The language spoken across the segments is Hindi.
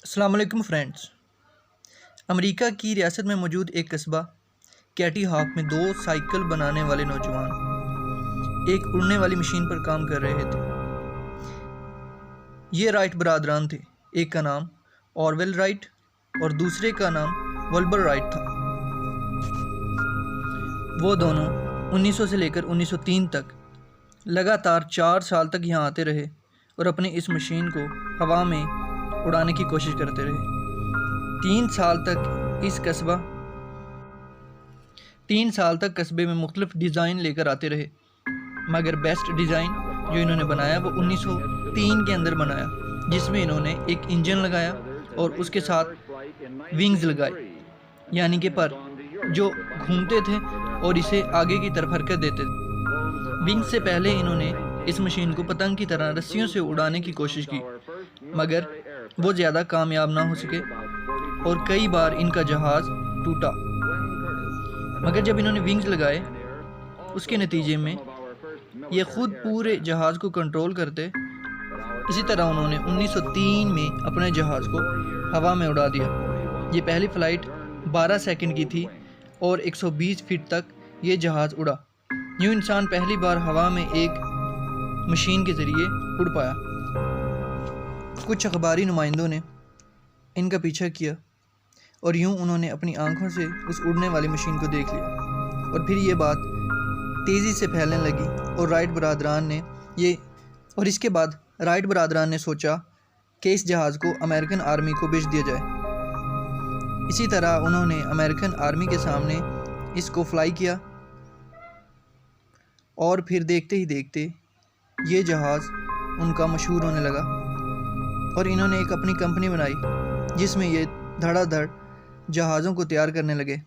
अस्सलाम वालेकुम फ्रेंड्स। अमेरिका की रियासत में मौजूद एक कस्बा कैटी हॉक में दो साइकिल बनाने वाले नौजवान एक उड़ने वाली मशीन पर काम कर रहे थे। ये राइट बरादरान थे। एक का नाम ऑरवेल राइट और दूसरे का नाम वल्बर राइट था। वो दोनों 1900 से लेकर 1903 तक लगातार 4 साल तक यहाँ आते रहे और अपनी इस मशीन को हवा में उड़ाने की कोशिश करते रहे। 3 साल तक कस्बे में मुख्तलिफ डिज़ाइन लेकर आते रहे, मगर बेस्ट डिज़ाइन जो इन्होंने बनाया वो 1903 के अंदर बनाया, जिसमें इन्होंने एक इंजन लगाया और उसके साथ विंग्स लगाए, यानी कि पर जो घूमते थे और इसे आगे की तरफ हरकत देते थे। विंग्स से पहले इन्होंने इस मशीन को पतंग की तरह रस्सियों से उड़ाने की कोशिश की, मगर वो ज़्यादा कामयाब ना हो सके और कई बार इनका जहाज़ टूटा। मगर जब इन्होंने विंग्स लगाए, उसके नतीजे में ये ख़ुद पूरे जहाज़ को कंट्रोल करते। इसी तरह उन्होंने 1903 में अपने जहाज़ को हवा में उड़ा दिया। ये पहली फ़्लाइट 12 सेकंड की थी और 120 फीट तक ये जहाज़ उड़ा। यूँ इंसान पहली बार हवा में एक मशीन के ज़रिए उड़ पाया। कुछ अखबारी नुमाइंदों ने इनका पीछा किया और यूं उन्होंने अपनी आंखों से उस उड़ने वाली मशीन को देख लिया और फिर ये बात तेज़ी से फैलने लगी और इसके बाद राइट बरादरान ने सोचा कि इस जहाज़ को अमेरिकन आर्मी को बेच दिया जाए। इसी तरह उन्होंने अमेरिकन आर्मी के सामने इसको फ्लाई किया और फिर देखते ही देखते ये जहाज़ उनका मशहूर होने लगा और इन्होंने एक अपनी कंपनी बनाई जिसमें ये धड़ाधड़ जहाज़ों को तैयार करने लगे।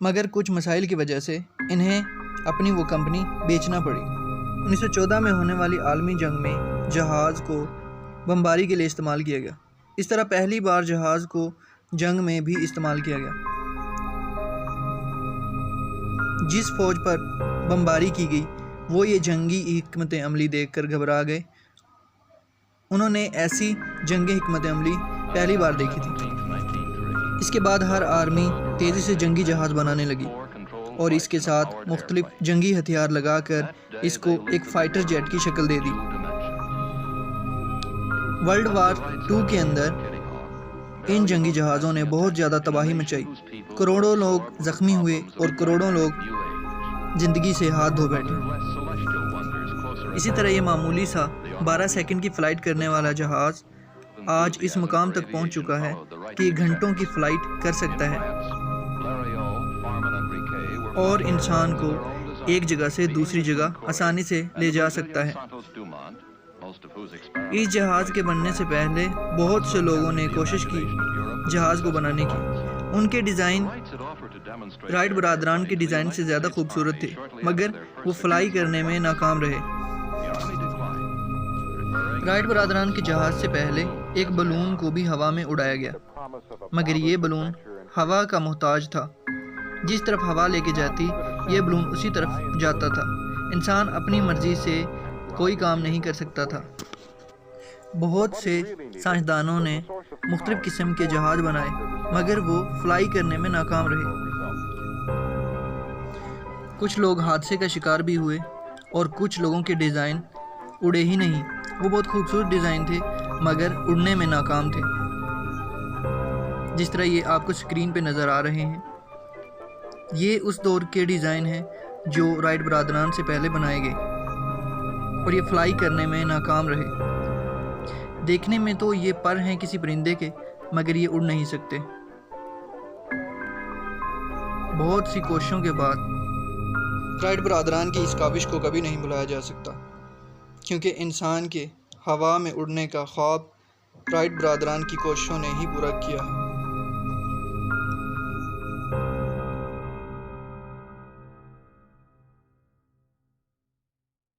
मगर कुछ मसाइल की वजह से इन्हें अपनी वो कंपनी बेचना पड़ी। 1914 में होने वाली आलमी जंग में जहाज़ को बमबारी के लिए इस्तेमाल किया गया। इस तरह पहली बार जहाज़ को जंग में भी इस्तेमाल किया गया। जिस फ़ौज पर बमबारी की गई वो ये जंगी हिकमत अमली देखकर घबरा गए। उन्होंने ऐसी जंगी हिकमत अमली पहली बार देखी थी। इसके बाद हर आर्मी तेज़ी से जंगी जहाज़ बनाने लगी और इसके साथ मुख्तलिफ जंगी हथियार लगाकर इसको एक फ़ाइटर जेट की शक्ल दे दी। वर्ल्ड वार 2 के अंदर इन जंगी जहाज़ों ने बहुत ज़्यादा तबाही मचाई। करोड़ों लोग ज़ख्मी हुए और करोड़ों लोग ज़िंदगी से हाथ धो बैठे। इसी तरह ये मामूली सा 12 सेकंड की फ़्लाइट करने वाला जहाज़ आज इस मुकाम तक पहुंच चुका है कि घंटों की फ़्लाइट कर सकता है और इंसान को एक जगह से दूसरी जगह आसानी से ले जा सकता है। इस जहाज़ के बनने से पहले बहुत से लोगों ने कोशिश की जहाज़ को बनाने की। उनके डिज़ाइन राइट बरादरान के डिज़ाइन से ज़्यादा खूबसूरत थे, मगर वो फ्लाई करने में नाकाम रहे। राइट बरादरान के जहाज़ से पहले एक बलून को भी हवा में उड़ाया गया, मगर ये बलून हवा का मोहताज था। जिस तरफ हवा लेके जाती ये बलून उसी तरफ जाता था। इंसान अपनी मर्ज़ी से कोई काम नहीं कर सकता था। बहुत से साइंसदानों ने मुख्तलिफ़ किस्म के जहाज़ बनाए, मगर वो फ्लाई करने में नाकाम रहे। कुछ लोग हादसे का शिकार भी हुए और कुछ लोगों के डिज़ाइन उड़े ही नहीं। वो बहुत खूबसूरत डिज़ाइन थे मगर उड़ने में नाकाम थे। जिस तरह ये आपको स्क्रीन पे नज़र आ रहे हैं, ये उस दौर के डिज़ाइन हैं जो राइट बरादरान से पहले बनाए गए और ये फ्लाई करने में नाकाम रहे। देखने में तो ये पर हैं किसी परिंदे के, मगर ये उड़ नहीं सकते। बहुत सी कोशिशों के बाद राइट बरादरान की इस काविश को कभी नहीं भुलाया जा सकता, क्योंकि इंसान के हवा में उड़ने का ख्वाब राइट बरादरान की कोशिशों ने ही पूरा किया है।